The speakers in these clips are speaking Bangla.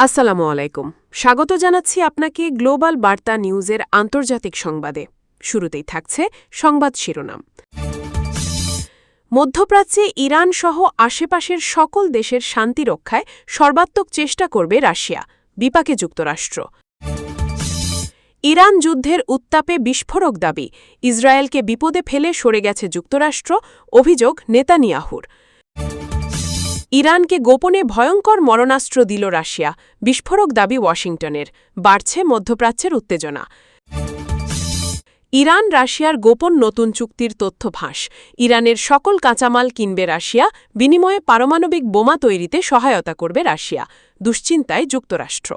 আসসালামু আলাইকুম। স্বাগত জানাচ্ছি আপনাকে গ্লোবাল বার্তা নিউজের আন্তর্জাতিক সংবাদে। শুরুতেই থাকছে সংবাদ শিরোনাম। মধ্যপ্রাচ্যে ইরান সহ আশেপাশের সকল দেশের শান্তি রক্ষায় সর্বাত্মক চেষ্টা করবে রাশিয়া, বিপাকে যুক্তরাষ্ট্র। ইরান যুদ্ধের উত্তাপে বিস্ফোরক দাবি, ইসরায়েলকে বিপদে ফেলে সরে গেছে যুক্তরাষ্ট্র, অভিযোগ নেতানিয়াহুর। ইরানকে গোপনে ভয়ঙ্কর মরণাস্ত্র দিল রাশিয়া, বিস্ফোরক দাবি ওয়াশিংটনের, বাড়ছে মধ্যপ্রাচ্যের উত্তেজনা। ইরান রাশিয়ার গোপন নতুন চুক্তির তথ্য ফাঁস, ইরানের সকল কাঁচামাল কিনবে রাশিয়া, বিনিময়ে পারমাণবিক বোমা তৈরিতে সহায়তা করবে রাশিয়া, দুশ্চিন্তায় যুক্তরাষ্ট্র।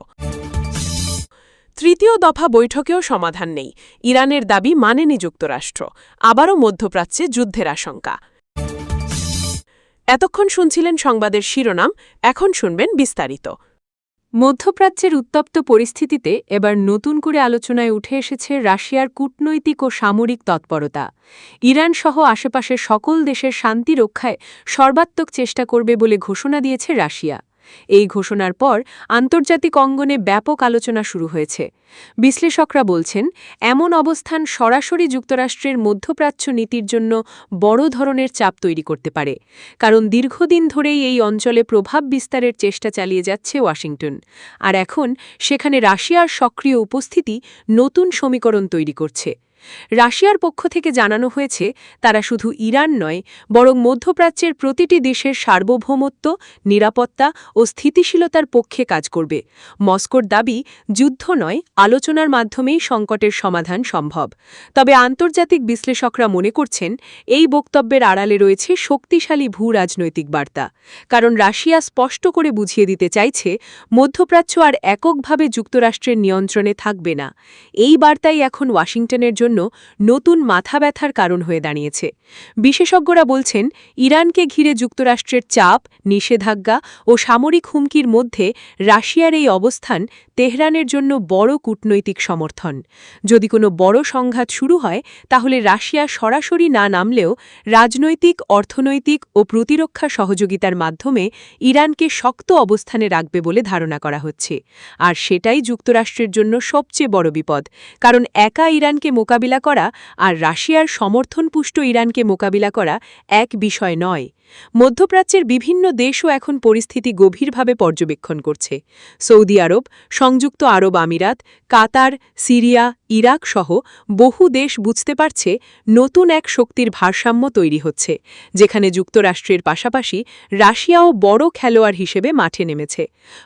তৃতীয় দফা বৈঠকেও সমাধান নেই, ইরানের দাবি মানেনি যুক্তরাষ্ট্র, আবারও মধ্যপ্রাচ্যে যুদ্ধের আশঙ্কা। এতক্ষণ শুনছিলেন সংবাদের শিরোনাম, এখন শুনবেন বিস্তারিত। মধ্যপ্রাচ্যের উত্তপ্ত পরিস্থিতিতে এবার নতুন করে আলোচনায় উঠে এসেছে রাশিয়ার কূটনৈতিক ও সামরিক তৎপরতা। ইরান সহ আশেপাশের সকল দেশের শান্তি রক্ষায় সর্বাত্মক চেষ্টা করবে বলে ঘোষণা দিয়েছে রাশিয়া। এই ঘোষণার পর আন্তর্জাতিক অঙ্গনে ব্যাপক আলোচনা শুরু হয়েছে। বিশ্লেষকরা বলছেন, এমন অবস্থান সরাসরি যুক্তরাষ্ট্রের মধ্যপ্রাচ্য নীতির জন্য বড় ধরনের চাপ তৈরি করতে পারে, কারণ দীর্ঘদিন ধরেই এই অঞ্চলে প্রভাব বিস্তারের চেষ্টা চালিয়ে যাচ্ছে ওয়াশিংটন, আর এখন সেখানে রাশিয়ার সক্রিয় উপস্থিতি নতুন সমীকরণ তৈরি করছে। রাশিয়ার পক্ষ থেকে জানানো হয়েছে, তারা শুধু ইরান নয়, বরং মধ্যপ্রাচ্যের প্রতিটি দেশের সার্বভৌমত্ব, নিরাপত্তা ও স্থিতিশীলতার পক্ষে কাজ করবে। মস্কোর দাবি, যুদ্ধ নয়, আলোচনার মাধ্যমেই সংকটের সমাধান সম্ভব। তবে আন্তর্জাতিক বিশ্লেষকরা মনে করছেন, এই বক্তব্যের আড়ালে রয়েছে শক্তিশালী ভূ-রাজনৈতিক বার্তা, কারণ রাশিয়া স্পষ্ট করে বুঝিয়ে দিতে চাইছে, মধ্যপ্রাচ্য আর এককভাবে যুক্তরাষ্ট্রের নিয়ন্ত্রণে থাকবে না। এই বার্তাই এখন ওয়াশিংটনের জন্য নতুন মাথা ব্যথার কারণ হয়ে দাঁড়িয়েছে। বিশেষজ্ঞরা বলছেন, ইরানকে ঘিরে যুক্তরাষ্ট্রের চাপ, নিষেধাজ্ঞা ও সামরিক হুমকির মধ্যে রাশিয়ার এই অবস্থান তেহরানের জন্য বড় কূটনৈতিক সমর্থন। যদি কোনো বড় সংঘাত শুরু হয়, তাহলে রাশিয়া সরাসরি না নামলেও রাজনৈতিক, অর্থনৈতিক ও প্রতিরক্ষা সহযোগিতার মাধ্যমে ইরানকে শক্ত অবস্থানে রাখবে বলে ধারণা করা হচ্ছে। আর সেটাই যুক্তরাষ্ট্রের জন্য সবচেয়ে বড় বিপদ, কারণ একা ইরানকে মোকাবিলা করা আর রাশিয়ার সমর্থনপুষ্ট ইরানকে মোকাবিলা করা এক বিষয় নয়। মধ্যপ্রাচ্যের বিভিন্ন দেশও এখন পরিস্থিতি গভীরভাবে পর্যবেক্ষণ করছে। সৌদি আরব, সংযুক্ত আরব আমিরাত, কাতার, সিরিয়া, ইরাক সহ বহু দেশ বুঝতে পারছে, নতুন এক শক্তির ভারসাম্য তৈরি হচ্ছে, যেখানে যুক্তরাষ্ট্রের পাশাপাশি রাশিয়াও বড় খেলোয়াড় হিসেবে মাঠে নেমেছে।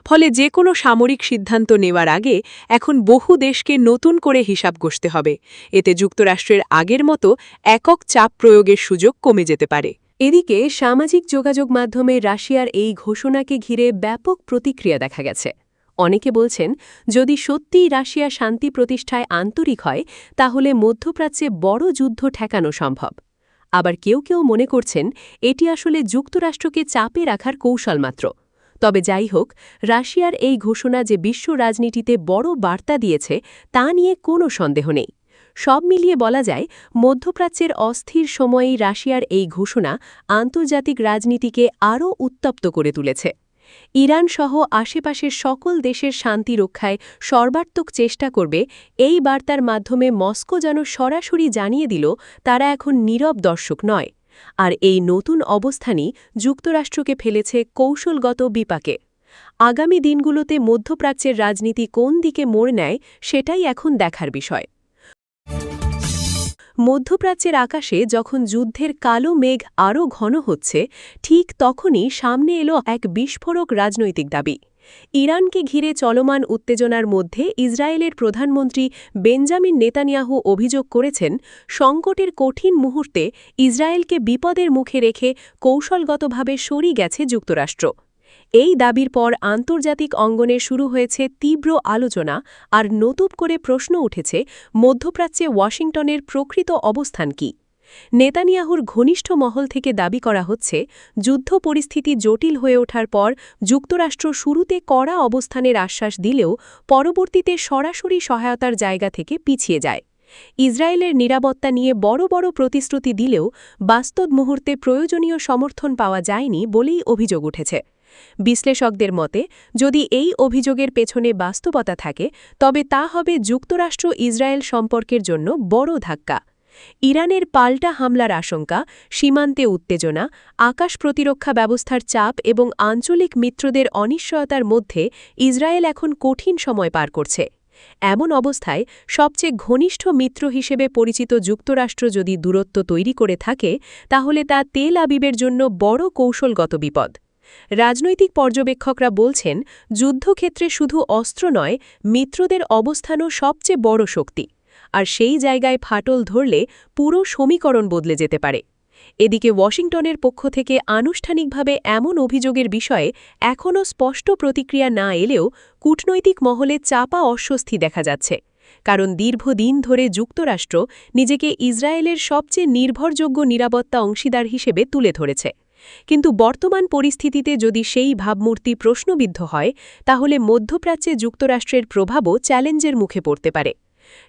ফলে যে কোনো সামরিক সিদ্ধান্ত নেওয়ার আগে এখন বহু দেশকে নতুন করে হিসাব কষতে হবে। এতে যুক্তরাষ্ট্রের আগের মতো একক চাপ প্রয়োগের সুযোগ কমে যেতে পারে। এদিকে সামাজিক যোগাযোগ মাধ্যমে রাশিয়ার এই ঘোষণাকে ঘিরে ব্যাপক প্রতিক্রিয়া দেখা গেছে। অনেকে বলছেন, যদি সত্যিই রাশিয়া শান্তি প্রতিষ্ঠায় আন্তরিক হয়, তাহলে মধ্যপ্রাচ্যে বড় যুদ্ধ ঠেকানো সম্ভব। আবার কেউ কেউ মনে করছেন, এটি আসলে যুক্তরাষ্ট্রকে চাপে রাখার কৌশল মাত্র। তবে যাই হোক, রাশিয়ার এই ঘোষণা যে বিশ্ব রাজনীতিতে বড় বার্তা দিয়েছে, তা নিয়ে কোনো সন্দেহ নেই। সব মিলিয়ে বলা যায়, মধ্যপ্রাচ্যের অস্থির সময়েই রাশিয়ার এই ঘোষণা আন্তর্জাতিক রাজনীতিকে আরও উত্তপ্ত করে তুলেছে। ইরান সহ আশেপাশের সকল দেশের শান্তি রক্ষায় সর্বাত্মক চেষ্টা করবে, এই বার্তার মাধ্যমে মস্কো যেন সরাসরি জানিয়ে দিল, তারা এখন নীরব দর্শক নয়। আর এই নতুন অবস্থানই যুক্তরাষ্ট্রকে ফেলেছে কৌশলগত বিপাকে। আগামী দিনগুলোতে মধ্যপ্রাচ্যের রাজনীতি কোন দিকে মোড় নেয়, সেটাই এখন দেখার বিষয়। মধ্যপ্রাচ্যের আকাশে যখন যুদ্ধের কালো মেঘ আরও ঘন হচ্ছে, ঠিক তখনই সামনে এলো এক বিস্ফোরক রাজনৈতিক দাবি। ইরানকে ঘিরে চলমান উত্তেজনার মধ্যে ইসরায়েলের প্রধানমন্ত্রী বেঞ্জামিন নেতানিয়াহু অভিযোগ করেছেন, সংকটের কঠিন মুহূর্তে ইসরায়েলকে বিপদের মুখে রেখে কৌশলগতভাবে সরিয়ে গেছে যুক্তরাষ্ট্র। এই দাবির পর আন্তর্জাতিক অঙ্গনে শুরু হয়েছে তীব্র আলোচনা, আর নতুন করে প্রশ্ন উঠেছে, মধ্যপ্রাচ্যে ওয়াশিংটনের প্রকৃত অবস্থান কী। নেতানিয়াহুর ঘনিষ্ঠ মহল থেকে দাবি করা হচ্ছে, যুদ্ধ পরিস্থিতি জটিল হয়ে ওঠার পর যুক্তরাষ্ট্র শুরুতে কড়া অবস্থানের আশ্বাস দিলেও পরবর্তীতে সরাসরি সহায়তার জায়গা থেকে পিছিয়ে যায়। ইসরায়েলের নিরাপত্তা নিয়ে বড় বড় প্রতিশ্রুতি দিলেও বাস্তব মুহূর্তে প্রয়োজনীয় সমর্থন পাওয়া যায়নি বলেই অভিযোগ উঠেছে। বিশ্লেষকদের মতে যদি এই অভিযোগের পেছনে বাস্তবতা থাকে তবে তা হবে যুক্তরাষ্ট্র ইসরায়েল সম্পর্কের জন্য বড় ধাক্কা। ইরানের পাল্টা হামলার আশঙ্কা, সীমান্তে উত্তেজনা, আকাশ প্রতিরক্ষা ব্যবস্থার চাপ এবং আঞ্চলিক মিত্রদের অনিশ্চয়তার মধ্যে ইসরায়েল এখন কঠিন সময় পার করছে। এমন অবস্থায় সবচেয়ে ঘনিষ্ঠ মিত্র হিসেবে পরিচিত যুক্তরাষ্ট্র যদি দূরত্ব তৈরি করে থাকে তাহলে তা তেল আবিবের জন্য বড় কৌশলগত বিপদ। রাজনৈতিক পর্যবেক্ষকরা বলছেন যুদ্ধক্ষেত্রে শুধু অস্ত্র নয়, মিত্রদের অবস্থানও সবচেয়ে বড় শক্তি, আর সেই জায়গায় ফাটল ধরলে পুরো সমীকরণ বদলে যেতে পারে। এদিকে ওয়াশিংটনের পক্ষ থেকে আনুষ্ঠানিকভাবে এমন অভিযোগের বিষয়ে এখনও স্পষ্ট প্রতিক্রিয়া না এলেও কূটনৈতিক মহলে চাপা অস্বস্তি দেখা যাচ্ছে, কারণ দীর্ঘদিন ধরে যুক্তরাষ্ট্র নিজেকে ইসরায়েলের সবচেয়ে নির্ভরযোগ্য নিরাপত্তা অংশীদার হিসেবে তুলে ধরেছে। কিন্তু বর্তমান পরিস্থিতিতে যদি সেই ভাবমূর্তি প্রশ্নবিদ্ধ হয় তাহলে মধ্যপ্রাচ্যে যুক্তরাষ্ট্রের প্রভাবও চ্যালেঞ্জের মুখে পড়তে পারে।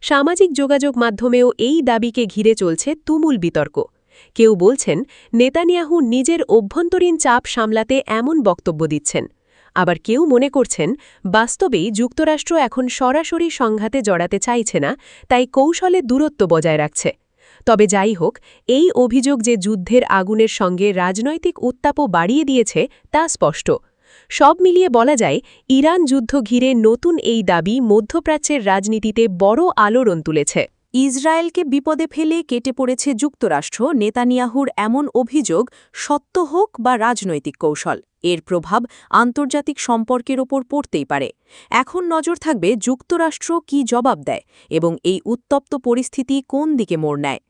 সামাজিক যোগাযোগ মাধ্যমেও এই দাবিকে ঘিরে চলছে তুমুল বিতর্ক। কেউ বলছেন নেতানিয়াহু নিজের অভ্যন্তরীণ চাপ সামলাতে এমন বক্তব্য দিচ্ছেন, আবার কেউ মনে করছেন বাস্তবেই যুক্তরাষ্ট্র এখন সরাসরি সংঘাতে জড়াতে চাইছে না, তাই কৌশলে দূরত্ব বজায় রাখছে। তবে যাই হোক, এই অভিযোগ যে যুদ্ধের আগুনের সঙ্গে রাজনৈতিক উত্তাপও বাড়িয়ে দিয়েছে তা স্পষ্ট। সব মিলিয়ে বলা যায় ইরান যুদ্ধ ঘিরে নতুন এই দাবি মধ্যপ্রাচ্যের রাজনীতিতে বড় আলোড়ন তুলেছে। ইসরায়েলকে বিপদে ফেলে কেটে পড়েছে যুক্তরাষ্ট্র, নেতানিয়াহুর এমন অভিযোগ সত্য হোক বা রাজনৈতিক কৌশল, এর প্রভাব আন্তর্জাতিক সম্পর্কের ওপর পড়তেই পারে। এখন নজর থাকবে যুক্তরাষ্ট্র কী জবাব দেয় এবং এই উত্তপ্ত পরিস্থিতি কোন দিকে মোড় নেয়।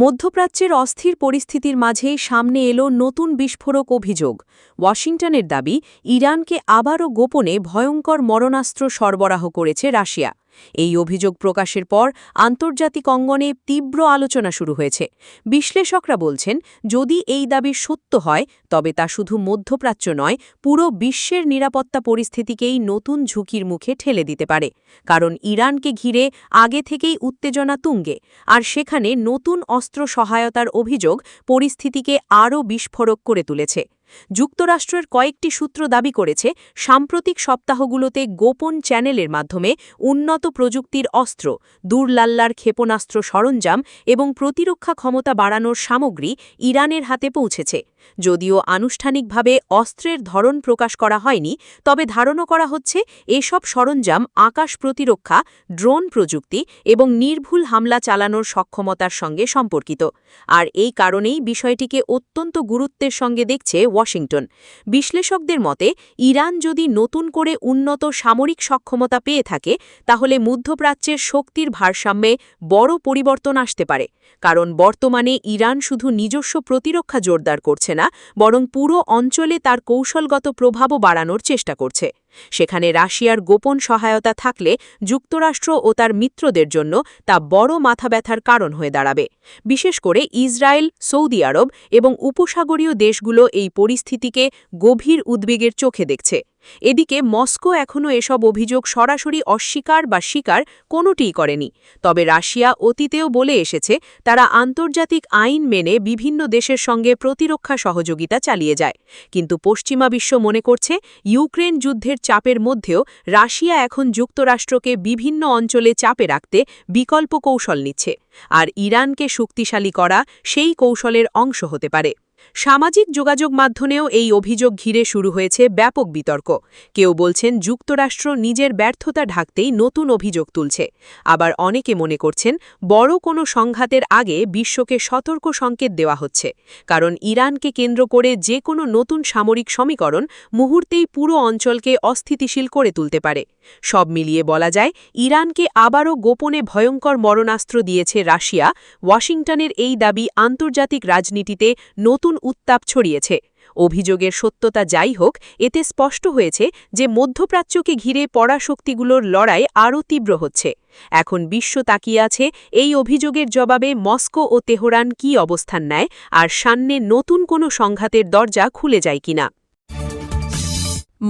মধ্যপ্রাচ্যের অস্থির পরিস্থিতির মাঝেই সামনে এলো নতুন বিস্ফোরক অভিযোগ। ওয়াশিংটনের দাবি ইরানকে আবারও গোপনে ভয়ঙ্কর মরণাস্ত্র সরবরাহ করেছে রাশিয়া। এই অভিযোগ প্রকাশের পর আন্তর্জাতিক অঙ্গনে তীব্র আলোচনা শুরু হয়েছে। বিশ্লেষকরা বলছেন যদি এই দাবি সত্য হয় তবে তা শুধু মধ্যপ্রাচ্য নয়, পুরো বিশ্বের নিরাপত্তা পরিস্থিতিকেই নতুন ঝুঁকির মুখে ঠেলে দিতে পারে। কারণ ইরানকে ঘিরে আগে থেকেই উত্তেজনা তুঙ্গে, আর সেখানে নতুন অস্ত্র সহায়তার অভিযোগ পরিস্থিতিকে আরও বিস্ফোরক করে তুলেছে। যুক্তরাষ্ট্রের কয়েকটি সূত্র দাবি করেছে সাম্প্রতিক সপ্তাহগুলোতে গোপন চ্যানেলের মাধ্যমে উন্নত প্রযুক্তির অস্ত্র, দূরলাল্লার ক্ষেপণাস্ত্র সরঞ্জাম এবং প্রতিরক্ষা ক্ষমতা বাড়ানোর সামগ্রী ইরানের হাতে পৌঁছেছে। যদিও আনুষ্ঠানিকভাবে অস্ত্রের ধরন প্রকাশ করা হয়নি, তবে ধারণা করা হচ্ছে এসব সরঞ্জাম আকাশ প্রতিরক্ষা, ড্রোন প্রযুক্তি এবং নির্ভুল হামলা চালানোর সক্ষমতার সঙ্গে সম্পর্কিত। আর এই কারণেই বিষয়টিকে অত্যন্ত গুরুত্বের সঙ্গে দেখছে ওয়াশিংটন। বিশ্লেষকদের মতে ইরান যদি নতুন করে উন্নত সামরিক সক্ষমতা পেয়ে থাকে তাহলে মধ্যপ্রাচ্যের শক্তির ভারসাম্যে বড় পরিবর্তন আসতে পারে। কারণ বর্তমানে ইরান শুধু নিজস্ব প্রতিরক্ষা জোরদার করছে না, বরং পুরো অঞ্চলে তার কৌশলগত প্রভাবও বাড়ানোর চেষ্টা করছে। সেখানে রাশিয়ার গোপন সহায়তা থাকলে যুক্তরাষ্ট্র ও তার মিত্রদের জন্য তা বড় মাথাব্যথার কারণ হয়ে দাঁড়াবে। বিশেষ করে ইসরায়েল, সৌদি আরব এবং উপসাগরীয় দেশগুলো এই পরিস্থিতিকে গভীর উদ্বেগের চোখে দেখছে। এদিকে মস্কো এখনও এসব অভিযোগ সরাসরি অস্বীকার বা স্বীকার কোনোটিই করেনি। তবে রাশিয়া অতীতেও বলে এসেছে তারা আন্তর্জাতিক আইন মেনে বিভিন্ন দেশের সঙ্গে প্রতিরক্ষা সহযোগিতা চালিয়ে যায়। কিন্তু পশ্চিমা বিশ্ব মনে করছে ইউক্রেন যুদ্ধের চাপের মধ্যেও রাশিয়া এখন যুক্তরাষ্ট্রকে বিভিন্ন অঞ্চলে চাপে রাখতে বিকল্প কৌশল নিচ্ছে, আর ইরানকে শক্তিশালী করা সেই কৌশলের অংশ হতে পারে। সামাজিক যোগাযোগ মাধ্যমেও এই অভিযোগ ঘিরে শুরু হয়েছে ব্যাপক বিতর্ক। কেউ বলছেন যুক্তরাষ্ট্র নিজের ব্যর্থতা ঢাকতেই নতুন অভিযোগ তুলছে, আবার অনেকে মনে করছেন বড় কোনো সংঘাতের আগে বিশ্বকে সতর্ক সংকেত দেওয়া হচ্ছে, কারণ ইরানকে কেন্দ্র করে যে কোনো নতুন সামরিক সমীকরণ মুহূর্তেই পুরো অঞ্চলকে অস্থিতিশীল করে তুলতে পারে। সব মিলিয়ে বলা যায় ইরানকে আবারও গোপনে ভয়ঙ্কর মরণাস্ত্র দিয়েছে রাশিয়া। ওয়াশিংটনের এই দাবি আন্তর্জাতিক রাজনীতিতে নতুন উত্তাপ ছড়িয়েছে। অভিযোগের সত্যতা যাই হোক, এতে স্পষ্ট হয়েছে যে মধ্যপ্রাচ্যকে ঘিরে পরাশক্তিগুলোর লড়াই আরও তীব্র হচ্ছে। এখন বিশ্ব তাকিয়ে আছে এই অভিযোগের জবাবে মস্কো ও তেহরান কী অবস্থান নেয়, আর সামনে নতুন কোনো সংঘাতের দরজা খুলে যায় কিনা।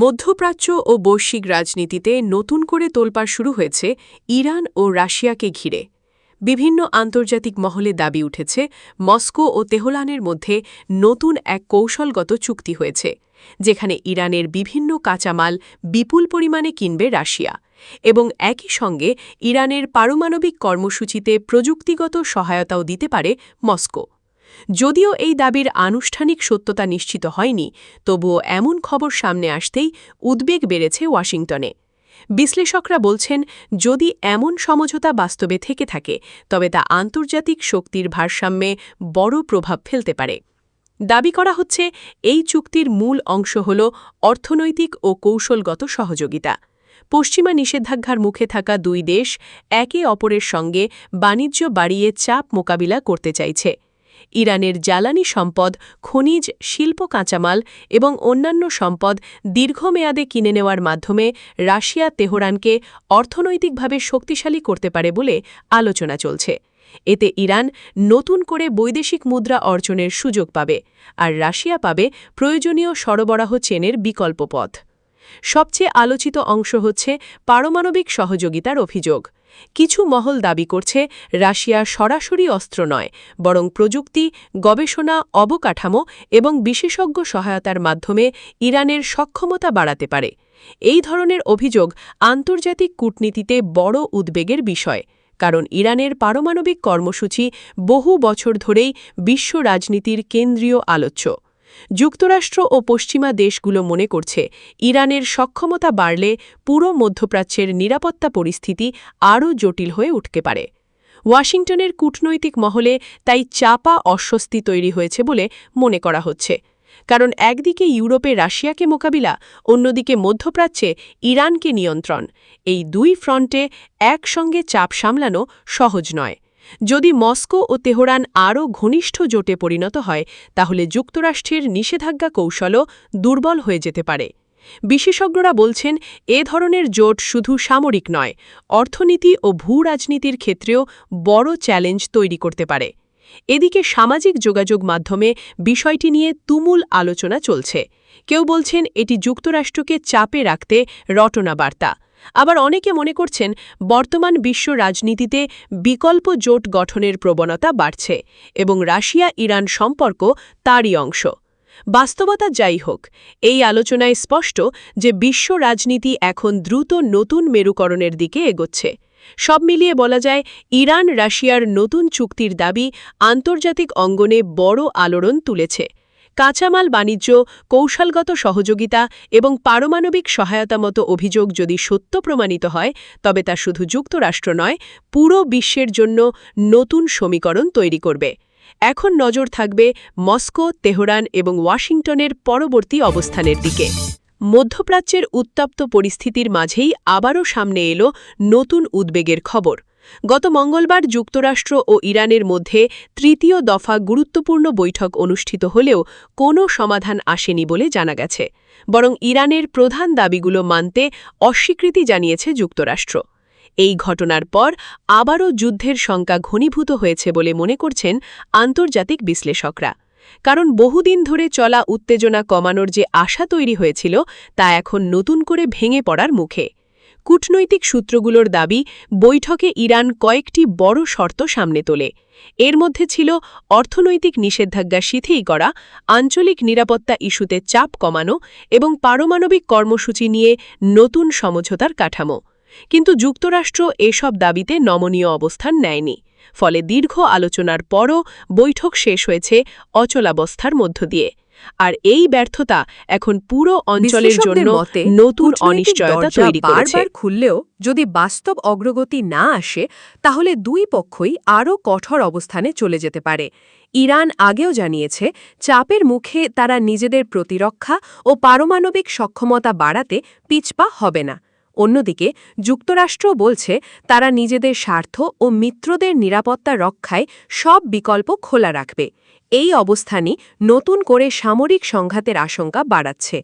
মধ্যপ্রাচ্য ও বৈশ্বিক রাজনীতিতে নতুন করে তোলপাড় শুরু হয়েছে ইরান ও রাশিয়াকে ঘিরে। বিভিন্ন আন্তর্জাতিক মহলে দাবি উঠেছে মস্কো ও তেহরানের মধ্যে নতুন এক কৌশলগত চুক্তি হয়েছে, যেখানে ইরানের বিভিন্ন কাঁচামাল বিপুল পরিমাণে কিনবে রাশিয়া এবং একই সঙ্গে ইরানের পারমাণবিক কর্মসূচিতে প্রযুক্তিগত সহায়তাও দিতে পারে মস্কো। যদিও এই দাবির আনুষ্ঠানিক সত্যতা নিশ্চিত হয়নি, তবুও এমন খবর সামনে আসতেই উদ্বেগ বেড়েছে ওয়াশিংটনে। বিশ্লেষকরা বলছেন, যদি এমন সমঝোতা বাস্তবে থেকে থাকে তবে তা আন্তর্জাতিক শক্তির ভারসাম্যে বড় প্রভাব ফেলতে পারে। দাবি করা হচ্ছে, এই চুক্তির মূল অংশ হল অর্থনৈতিক ও কৌশলগত সহযোগিতা। পশ্চিমা নিষেধাজ্ঞার মুখে থাকা দুই দেশ একে অপরের সঙ্গে বাণিজ্য বাড়িয়ে চাপ মোকাবিলা করতে চাইছে। ইরানের জ্বালানি সম্পদ, খনিজ, শিল্প কাঁচামাল এবং অন্যান্য সম্পদ দীর্ঘমেয়াদে কিনে নেওয়ার মাধ্যমে রাশিয়া তেহরানকে অর্থনৈতিকভাবে শক্তিশালী করতে পারে বলে আলোচনা চলছে। এতে ইরান নতুন করে বৈদেশিক মুদ্রা অর্জনের সুযোগ পাবে, আর রাশিয়া পাবে প্রয়োজনীয় সরবরাহ চেনের বিকল্প পথ। সবচেয়ে আলোচিত অংশ হচ্ছে পারমাণবিক সহযোগিতার অভিযোগ। কিছু মহল দাবি করছে, রাশিয়া সরাসরি অস্ত্র নয়, বরং প্রযুক্তি, গবেষণা, অবকাঠামো এবং বিশেষজ্ঞ সহায়তার মাধ্যমে ইরানের সক্ষমতা বাড়াতে পারে। এই ধরনের অভিযোগ আন্তর্জাতিক কূটনীতিতে বড় উদ্বেগের বিষয়, কারণ ইরানের পারমাণবিক কর্মসূচি বহু বছর ধরেই বিশ্ব রাজনীতির কেন্দ্রীয় আলোচ্য। যুক্তরাষ্ট্র ও পশ্চিমা দেশগুলো মনে করছে, ইরানের সক্ষমতা বাড়লে পুরো মধ্যপ্রাচ্যের নিরাপত্তা পরিস্থিতি আরও জটিল হয়ে উঠতে পারে। ওয়াশিংটনের কূটনৈতিক মহলে তাই চাপা অস্বস্তি তৈরি হয়েছে বলে মনে করা হচ্ছে, কারণ একদিকে ইউরোপে রাশিয়াকে মোকাবিলা, অন্যদিকে মধ্যপ্রাচ্যে ইরানকে নিয়ন্ত্রণ। এই দুই ফ্রন্টে একসঙ্গে চাপ সামলানো সহজ নয়। যদি মস্কো ও তেহরান আরও ঘনিষ্ঠ জোটে পরিণত হয়, তাহলে যুক্তরাষ্ট্রের নিষেধাজ্ঞা কৌশলও দুর্বল হয়ে যেতে পারে। বিশেষজ্ঞরা বলছেন, এ ধরনের জোট শুধু সামরিক নয়, অর্থনীতি ও ভূ-রাজনীতির ক্ষেত্রেও বড় চ্যালেঞ্জ তৈরি করতে পারে। এদিকে সামাজিক যোগাযোগ মাধ্যমে বিষয়টি নিয়ে তুমুল আলোচনা চলছে। কেউ বলছেন, এটি যুক্তরাষ্ট্রকে চাপে রাখতে রটনা বার্তা। আবার অনেকে মনে করছেন, বর্তমান বিশ্ব রাজনীতিতে বিকল্প জোট গঠনের প্রবণতা বাড়ছে এবং রাশিয়া-ইরান সম্পর্ক তারই অংশ। বাস্তবতা যাই হোক, এই আলোচনায় স্পষ্ট যে বিশ্ব রাজনীতি এখন দ্রুত নতুন মেরুকরণের দিকে এগোচ্ছে। সব মিলিয়ে বলা যায়, ইরান রাশিয়ার নতুন চুক্তির দাবি আন্তর্জাতিক অঙ্গনে বড় আলোড়ন তুলেছে। কাঁচামাল বাণিজ্য, কৌশলগত সহযোগিতা এবং পারমাণবিক সহায়তা মতো অভিযোগ যদি সত্য প্রমাণিত হয়, তবে তা শুধু যুক্তরাষ্ট্র নয়, পুরো বিশ্বের জন্য নতুন সমীকরণ তৈরি করবে। এখন নজর থাকবে মস্কো, তেহরান এবং ওয়াশিংটনের পরবর্তী অবস্থানের দিকে। মধ্যপ্রাচ্যের উত্তপ্ত পরিস্থিতির মাঝেই আবারও সামনে এলো নতুন উদ্বেগের খবর। গত মঙ্গলবার যুক্তরাষ্ট্র ও ইরানের মধ্যে তৃতীয় দফা গুরুত্বপূর্ণ বৈঠক অনুষ্ঠিত হলেও কোনো সমাধান আসেনি বলে জানা গেছে, বরং ইরানের প্রধান দাবিগুলো মানতে অস্বীকৃতি জানিয়েছে যুক্তরাষ্ট্র। এই ঘটনার পর আবারও যুদ্ধের শঙ্কা ঘনীভূত হয়েছে বলে মনে করছেন আন্তর্জাতিক বিশ্লেষকরা, কারণ বহুদিন ধরে চলা উত্তেজনা কমানোর যে আশা তৈরি হয়েছিল, তা এখন নতুন করে ভেঙে পড়ার মুখে। কূটনৈতিক সূত্রগুলোর দাবি, বৈঠকে ইরান কয়েকটি বড় শর্ত সামনে তোলে। এর মধ্যে ছিল অর্থনৈতিক নিষেধাজ্ঞা শিথিল করা, আঞ্চলিক নিরাপত্তা ইস্যুতে চাপ কমানো এবং পারমাণবিক কর্মসূচি নিয়ে নতুন সমঝোতার কাঠামো। কিন্তু যুক্তরাষ্ট্র এসব দাবিতে নমনীয় অবস্থান নেয়নি। ফলে দীর্ঘ আলোচনার পরও বৈঠক শেষ হয়েছে অচলাবস্থার মধ্য দিয়ে। আর এই ব্যর্থতা এখন পুরো অঞ্চলের জন্য নতুন অনিশ্চয়তা তৈরি করেছে। বারবার খুললেও যদি বাস্তব অগ্রগতি না আসে, তাহলে দুই পক্ষই আরও কঠোর অবস্থানে চলে যেতে পারে। ইরান আগেও জানিয়েছে, চাপের মুখে তারা নিজেদের প্রতিরক্ষা ও পারমাণবিক সক্ষমতা বাড়াতে পিছপা হবে না। অন্যদিকে যুক্তরাষ্ট্র বলছে, তারা নিজেদের স্বার্থ ও মিত্রদের নিরাপত্তা রক্ষায় সব বিকল্প খোলা রাখবে। এই অবস্থানই নতুন করে সামরিক সংঘাতের আশঙ্কা বাড়াচ্ছে।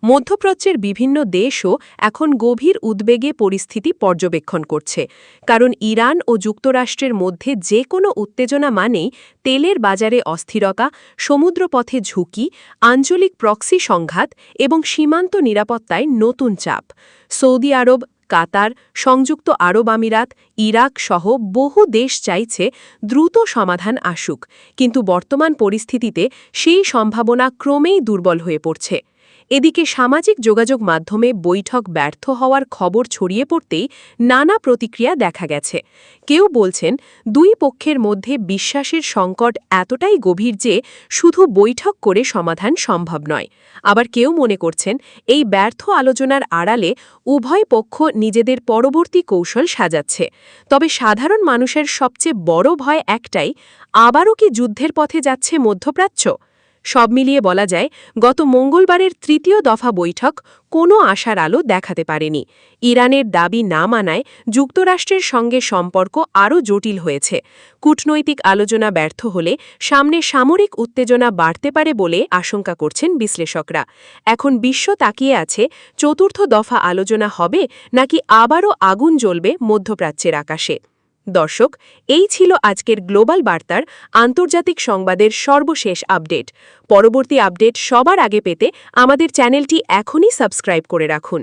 মধ্যপ্রাচ্যের বিভিন্ন দেশও এখন গভীর উদ্বেগে পরিস্থিতি পর্যবেক্ষণ করছে, কারণ ইরান ও যুক্তরাষ্ট্রের মধ্যে যে কোনো উত্তেজনা মানেই তেলের বাজারে অস্থিরতা, সমুদ্রপথে ঝুঁকি, আঞ্চলিক প্রক্সি সংঘাত এবং সীমান্ত নিরাপত্তায় নতুন চাপ। সৌদি আরব, কাতার, সংযুক্ত আরব আমিরাত, ইরাক সহ বহু দেশ চাইছে দ্রুত সমাধান আসুক, কিন্তু বর্তমান পরিস্থিতিতে সেই সম্ভাবনা ক্রমেই দুর্বল হয়ে পড়ছে। এদিকে সামাজিক যোগাযোগ মাধ্যমে বৈঠক ব্যর্থ হওয়ার খবর ছড়িয়ে পড়তেই নানা প্রতিক্রিয়া দেখা গেছে। কেউ বলছেন দুই পক্ষের মধ্যে বিশ্বাসের সংকট এতটাই গভীর যে শুধু বৈঠক করে সমাধান সম্ভব নয়। আবার কেউ মনে করছেন এই ব্যর্থ আলোচনার আড়ালে উভয় পক্ষ নিজেদের পরবর্তী কৌশল সাজাচ্ছে। তবে সাধারণ মানুষের সবচেয়ে বড় ভয় একটাই, আবারও কি যুদ্ধের পথে যাচ্ছে মধ্যপ্রাচ্য? সব মিলিয়ে বলা যায়, গত মঙ্গলবারের তৃতীয় দফা বৈঠক কোনো আশার আলো দেখাতে পারেনি। ইরানের দাবি না মানায় যুক্তরাষ্ট্রের সঙ্গে সম্পর্ক আরও জটিল হয়েছে। কূটনৈতিক আলোচনা ব্যর্থ হলে সামনে সামরিক উত্তেজনা বাড়তে পারে বলে আশঙ্কা করছেন বিশ্লেষকরা। এখন বিশ্ব তাকিয়ে আছে চতুর্থ দফা আলোচনা হবে নাকি আবারও আগুন জ্বলবে মধ্যপ্রাচ্যের আকাশে। দর্শক, এই ছিল আজকের গ্লোবাল বার্তার আন্তর্জাতিক সংবাদের সর্বশেষ আপডেট। পরবর্তী আপডেট সবার আগে পেতে আমাদের চ্যানেলটি এখনই সাবস্ক্রাইব করে রাখুন।